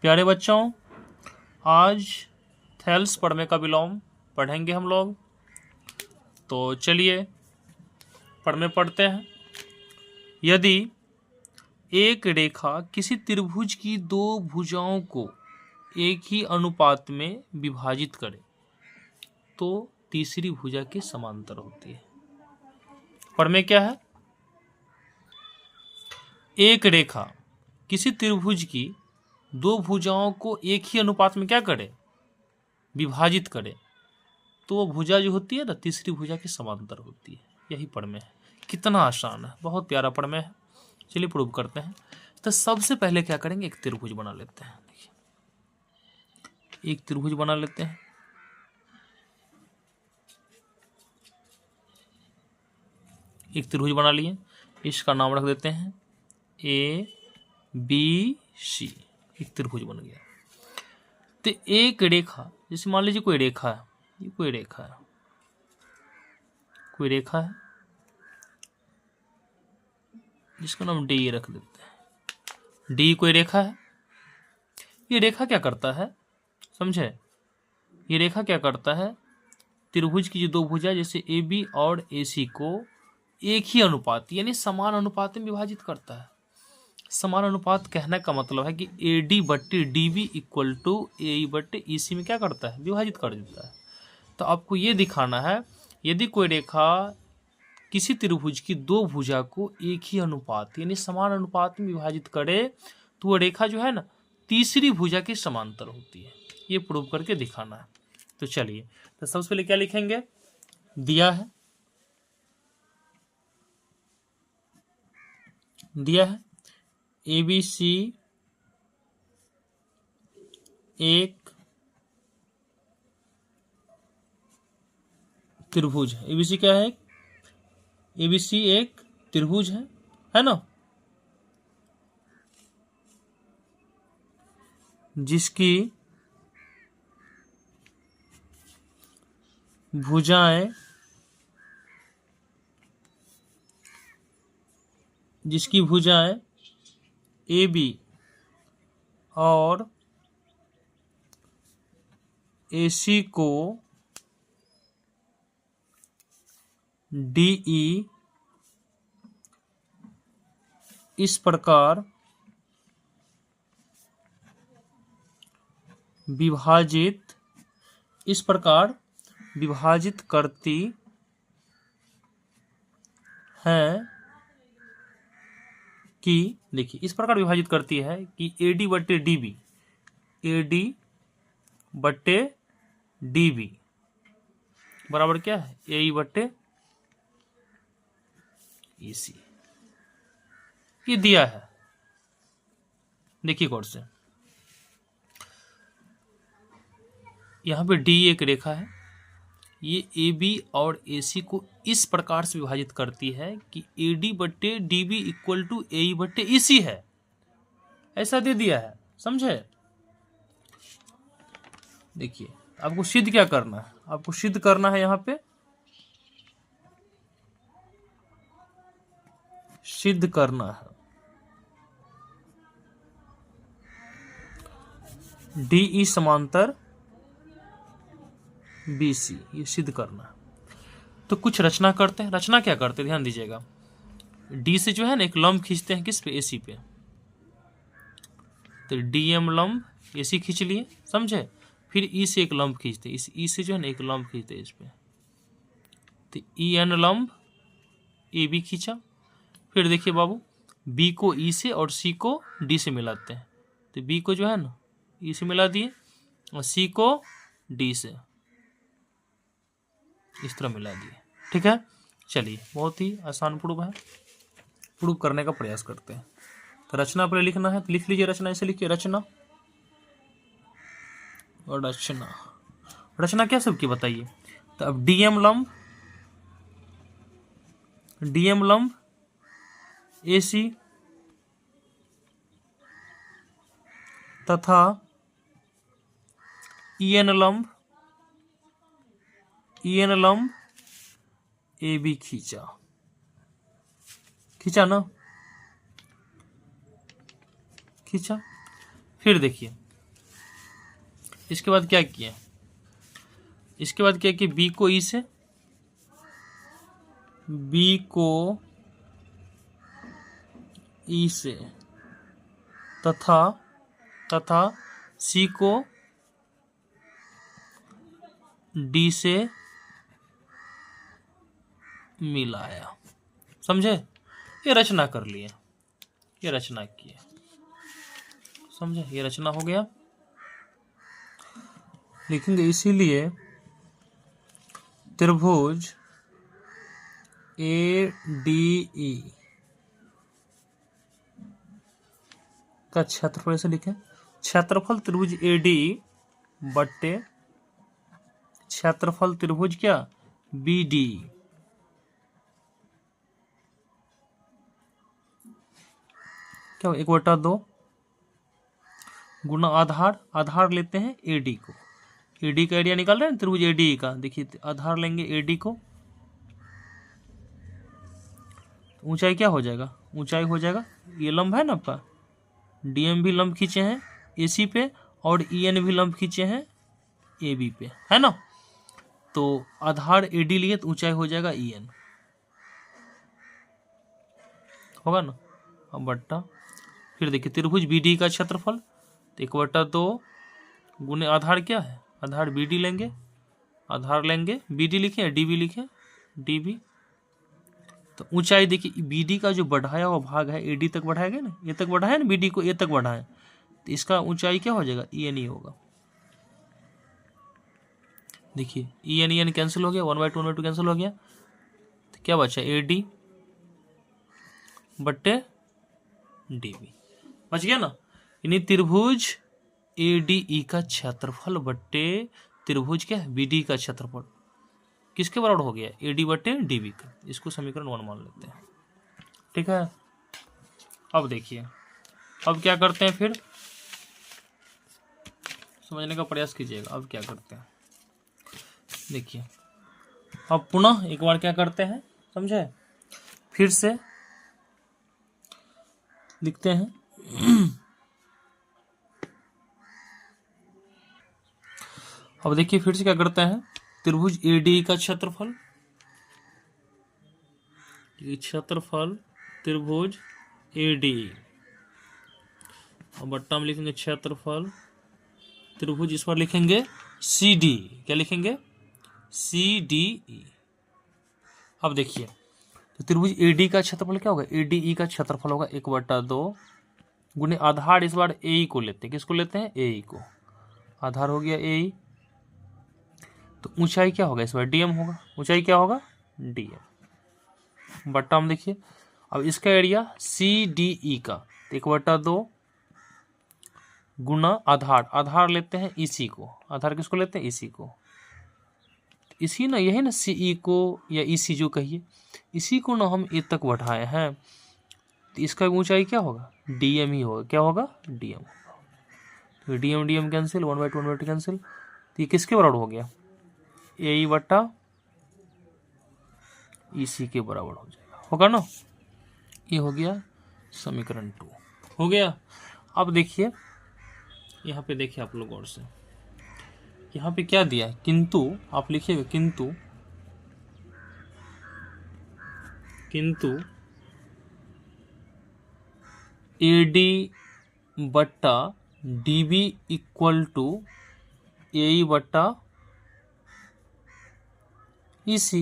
प्यारे बच्चों, आज थेल्स पढ़ने का विलोम पढ़ेंगे हम लोग। तो चलिए पढ़ने पढ़ते हैं। यदि एक रेखा किसी त्रिभुज की दो भुजाओं को एक ही अनुपात में विभाजित करे तो तीसरी भुजा के समांतर होती है। पढ़ क्या है? एक रेखा किसी त्रिभुज की दो भुजाओं को एक ही अनुपात में क्या करे? विभाजित करे, तो वो भुजा जो होती है ना तीसरी भुजा के समांतर होती है। यही पढ़ में है। कितना आसान है, बहुत प्यारा पढ़ में है। चलिए प्रूव करते हैं। तो सबसे पहले क्या करेंगे, एक त्रिभुज बना लेते हैं। देखिए, एक त्रिभुज बना लेते हैं। एक त्रिभुज बना लिए, इसका नाम रख देते हैं ABC। एक त्रिभुज बन गया। तो एक रेखा, जैसे मान लीजिए कोई रेखा है, ये कोई रेखा है, कोई रेखा है जिसका नाम डी रख देते हैं। डी कोई रेखा है। ये रेखा क्या करता है, समझे? ये रेखा क्या करता है, त्रिभुज की जो दो भुजा जैसे ए बी और ए सी को एक ही अनुपात यानी समान अनुपात में विभाजित करता है। समान अनुपात कहने का मतलब है कि ए डी बट्टे डी बी इक्वल टू ए बट्टे ई सी में क्या करता है, विभाजित कर देता है। तो आपको ये दिखाना है, यदि कोई रेखा किसी त्रिभुज की दो भुजा को एक ही अनुपात यानी समान अनुपात में विभाजित करे तो वो रेखा जो है ना तीसरी भुजा के समांतर होती है। ये प्रूव करके दिखाना है। तो चलिए, तो सबसे पहले क्या लिखेंगे, दिया है ABC एक त्रिभुज है। ABC क्या है? ABC एक त्रिभुज है ना, जिसकी भुजाएं AB और AC को DE इस प्रकार विभाजित करती है कि, देखिए इस प्रकार विभाजित करती है कि AD बट्टे DB बराबर क्या है, AE बट्टे EC। ये दिया है, देखिए गौर से। यहाँ पे D एक रेखा है, ये AB और AC को इस प्रकार से विभाजित करती है कि AD बट्टे DB इक्वल टू AE बट्टे EC है। ऐसा दे दिया है, समझे? देखिए आपको सिद्ध क्या करना है, आपको सिद्ध करना है, यहाँ पे सिद्ध करना है DE समांतर BC, ये सिद्ध करना है। तो कुछ रचना करते हैं। रचना क्या करते हैं, ध्यान दीजिएगा। D से जो है ना एक लंब खींचते हैं, किस पे, AC पे। तो DM लंब AC खींच लिए, समझे? फिर E से एक लंब खींचते, इस E से जो है ना एक लंब खींचते इस पे। तो EN लंब AB खींचा। फिर देखिए बाबू, B को E से और C को D से मिलाते हैं। तो B को जो है ना E से मिला दिए और C को D से इस तरह मिला दिए। ठीक है, चलिए बहुत ही आसान प्रूफ है। प्रूव करने का प्रयास करते हैं। तो रचना पर लिखना है, तो लिख लीजिए रचना। ऐसे लिखिए, रचना और रचना क्या सबकी बताइए। तो अब DM लंब AC तथा EN लंब AB खींचा ना, खींचा। फिर देखिए इसके बाद क्या किए, इसके बाद क्या किए, बी को ई से, बी को ई से तथा सी को डी से मिलाया। समझे, ये रचना कर लिए, ये रचना किए। समझे, ये रचना हो गया। लिखेंगे इसीलिए त्रिभुज ए डी ई का क्षेत्रफल ऐसे लिखें, क्षेत्रफल त्रिभुज ए डी बट्टे क्षेत्रफल त्रिभुज क्या बी डी, क्या 1/2 गुना आधार, आधार लेते हैं एडी को, एडी का एरिया निकाल रहे हैं त्रिभुज एडी का। देखिए आधार लेंगे एडी को, ऊंचाई क्या हो जाएगा, ऊंचाई हो जाएगा, ये लंब है ना आपका, डीएम भी लंब खींचे हैं एसी पे और ईएन भी लंब खींचे हैं एबी पे, है ना। तो आधार एडी लिए तो ऊंचाई हो जाएगा ईएन, होगा ना। अब बट्टा फिर देखिए त्रिभुज बीडी का क्षेत्रफल, तो 1/2 गुने आधार क्या है, आधार बीडी लेंगे, आधार लेंगे बीडी लिखे या डीबी लिखे, डीबी। तो ऊंचाई देखिए बीडी का जो बढ़ाया हुआ भाग है एडी तक बढ़ाएगा ना, ए तक बढ़ाए ना, बीडी को ए तक बढ़ाए, तो इसका ऊंचाई क्या हो जाएगा, ईएन ही होगा। देखिए ईएन ईएन कैंसिल हो गया, 1/2 कैंसिल हो गया, तो क्या बचा एडी बट्टे डीबी, बच गया ना। यानी त्रिभुज एडीई का क्षेत्रफल बट्टे त्रिभुज क्या है बीडी का क्षेत्रफल किसके बराबर हो गया, एडी बट्टे डीबी का। इसको समीकरण 1 मान लेते हैं, ठीक है। अब देखिए, अब क्या करते हैं, फिर समझने का प्रयास कीजिएगा। अब क्या करते हैं, देखिए अब पुनः एक बार क्या करते हैं, समझे, फिर से लिखते हैं अब देखिए फिर से क्या करते हैं, त्रिभुज एडी का क्षेत्रफल, क्षेत्रफल त्रिभुज एडी, अब बट्टा में लिखेंगे क्षेत्रफल त्रिभुज, इस पर लिखेंगे सी डी, क्या लिखेंगे सी डी ई। अब देखिए तो त्रिभुज एडी का क्षेत्रफल क्या होगा, एडीई का क्षेत्रफल होगा 1/2 गुने आधार, इस बार ए को लेते हैं, किसको लेते हैं ए को, आधार हो गया ए, तो ऊंचाई क्या होगा इस बार डीएम होगा, ऊंचाई क्या होगा डीएम बट्टा में। देखिए अब इसका एरिया सी डी ई का 1/2 गुना आधार, आधार लेते हैं इसी को, आधार किसको लेते हैं इसी को, इसी ना यही ना सीई को या इसी जो कहिए, इसी को ना हम ए तक बढ़ाए हैं, तो इसका ऊंचाई क्या होगा डीएम ही होगा, क्या होगा डीएम होगा। तो डीएम डीएम कैंसिल, 1/2 कैंसिल, तो ये किसके बराबर हो गया ए बट्टा इसी के बराबर हो जाएगा, होगा ना। ये हो गया समीकरण 2 हो गया। अब देखिए यहाँ पे देखिए आप लोग और से, यहाँ पे क्या दिया है, किंतु आप लिखिएगा किंतु, किंतु एडी बट्टा डीबी इक्वल टू ए बट्टा इसी,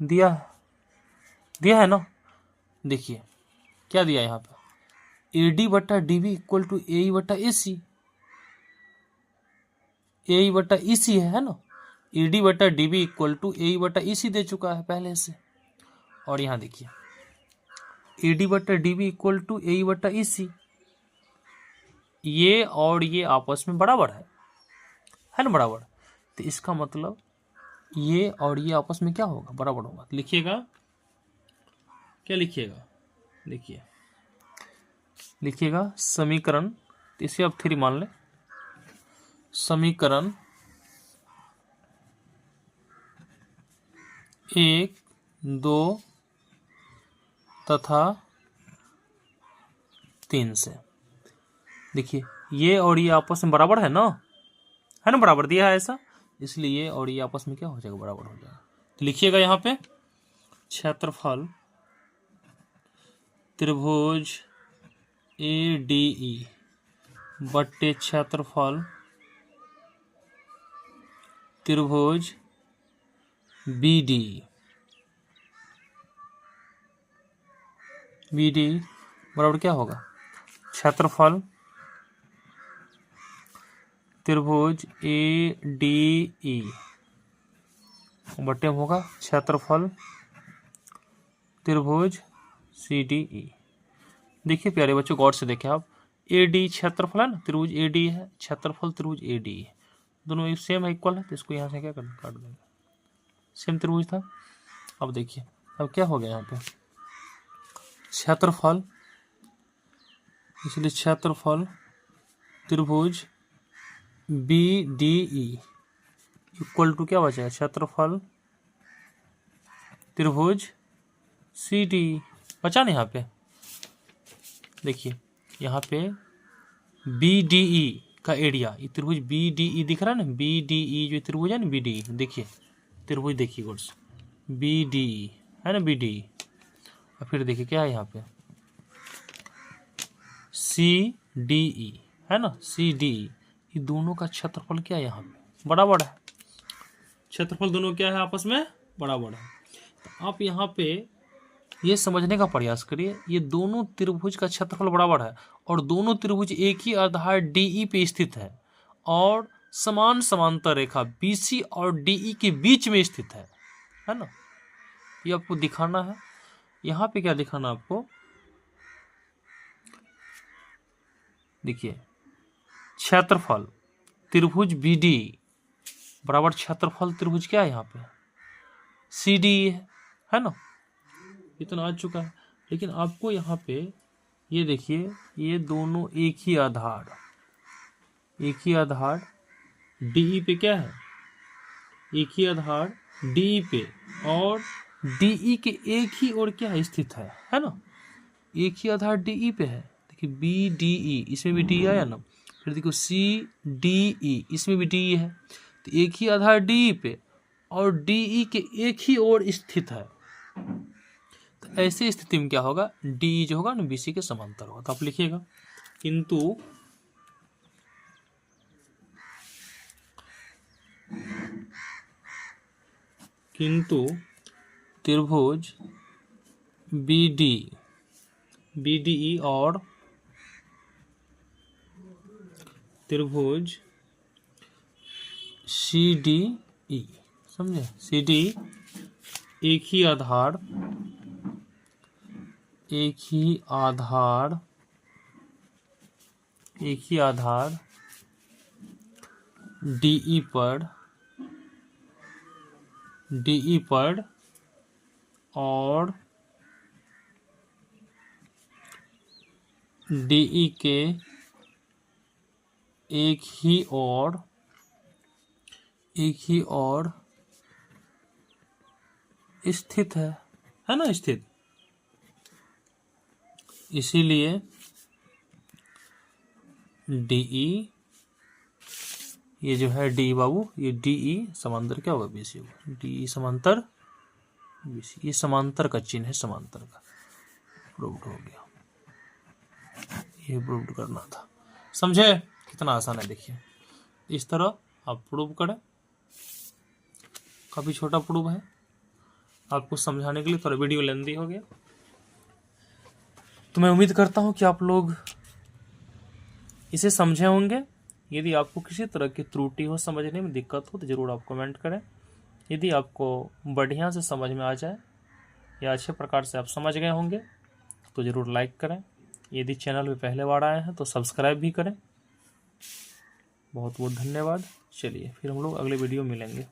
दिया है, दिया है ना। देखिए क्या दिया यहाँ पे, एडी बट्टा डीबी इक्वल टू ए बट्टा एसी, ए बट्टा इसी है ना, एडी बट्टा डीबी इक्वल टू ए बट्टा इसी दे चुका है पहले से। और यहाँ देखिए एडी बट्टा डीबी इक्वल टू ए बट्टा इसी, ये और ये आपस में बराबर है ना बराबर, तो इसका मतलब ये और ये आपस में क्या होगा बराबर होगा। तो लिखिएगा क्या लिखिएगा, देखिए लिखिएगा समीकरण, तो इसे आप 3 मान लें, समीकरण 1, 2 तथा 3 से देखिए ये और ये आपस में बराबर है ना, बराबर दिया है ऐसा, इसलिए ये और ये आपस में क्या हो जाएगा, बराबर हो जाएगा। तो लिखिएगा यहाँ पे क्षेत्रफल त्रिभुज ADE बट्टे क्षेत्रफल त्रिभुज BDE बराबर क्या होगा, क्षेत्रफल त्रिभुज ADE बट्टे में होगा क्षेत्रफल त्रिभुज CDE। देखिए प्यारे बच्चों गौर से देखें आप, AD क्षेत्रफल है ना, त्रिभुज AD है, क्षेत्रफल त्रिभुज AD है, दोनों सेम है, इक्वल है, तो इसको यहाँ से क्या करना, काट देंगे, सेम त्रिभुज था। अब देखिए अब क्या हो गया यहाँ पे, क्षेत्रफल, इसलिए क्षेत्रफल त्रिभुज BDE इक्वल टू क्या बचेगा, क्षेत्रफल त्रिभुज CDE बचा ना। यहाँ पे देखिए यहाँ पे BDE का एरिया, ये त्रिभुज BDE दिख रहा है ना, BDE जो त्रिभुज है ना BDE, देखिए त्रिभुज देखिए गौर से, BDE है ना BDE, और फिर देखिए क्या है यहाँ पे CDE है ना CDE, ये दोनों का क्षेत्रफल क्या है यहाँ पे, बराबर है, क्षेत्रफल दोनों क्या है आपस में बराबर है। तो आप यहाँ पे ये समझने का प्रयास करिए, ये दोनों त्रिभुज का क्षेत्रफल बराबर है और दोनों त्रिभुज एक ही आधार DE पे स्थित है और समान समांतर रेखा BC और DE के बीच में स्थित है ना, ये आपको दिखाना है। यहाँ पे क्या दिखाना आपको, देखिए क्षेत्रफल त्रिभुज BDE बराबर क्षेत्रफल त्रिभुज क्या है यहाँ पे CDE है ना, इतना आ चुका है। लेकिन आपको यहाँ पे ये देखिए, ये दोनों एक ही आधार DE पे क्या है, एक ही आधार DE पे और DE के एक ही ओर क्या है स्थित है ना, एक ही आधार DE पे है। देखिए BDE इसमें भी DE आया ना, फिर देखो CDE इसमें भी DE है, तो एक ही आधार DE पे और DE के एक ही ओर स्थित है। तो ऐसी स्थिति में क्या होगा, DE जो होगा ना BC के समांतर होगा। तो आप लिखिएगा किंतु त्रिभुज BDE और त्रिभुज CDE, समझे, CDE एक ही आधार DE पर और DE के एक ही ओर स्थित है ना, स्थित, इसीलिए DE, ये जो है DE बाबू, ये DE समांतर क्या होगा BC होगा, DE समांतर BC, ये समांतर का चिन्ह है, समांतर का प्रूव्ड हो गया, ये प्रूव्ड करना था, समझे कितना आसान है। देखिए इस तरह आप प्रूव करें, काफी छोटा प्रूव है, आपको समझाने के लिए थोड़ा वीडियो लेंथी हो गया। तो मैं उम्मीद करता हूं कि आप लोग इसे समझे होंगे। यदि आपको किसी तरह की त्रुटि हो, समझने में दिक्कत हो, तो ज़रूर आप कमेंट करें। यदि आपको बढ़िया से समझ में आ जाए या अच्छे प्रकार से आप समझ गए होंगे तो ज़रूर लाइक करें। यदि चैनल में पहले बार आए हैं तो सब्सक्राइब भी करें। बहुत बहुत धन्यवाद। चलिए फिर हम लोग अगले वीडियो में मिलेंगे।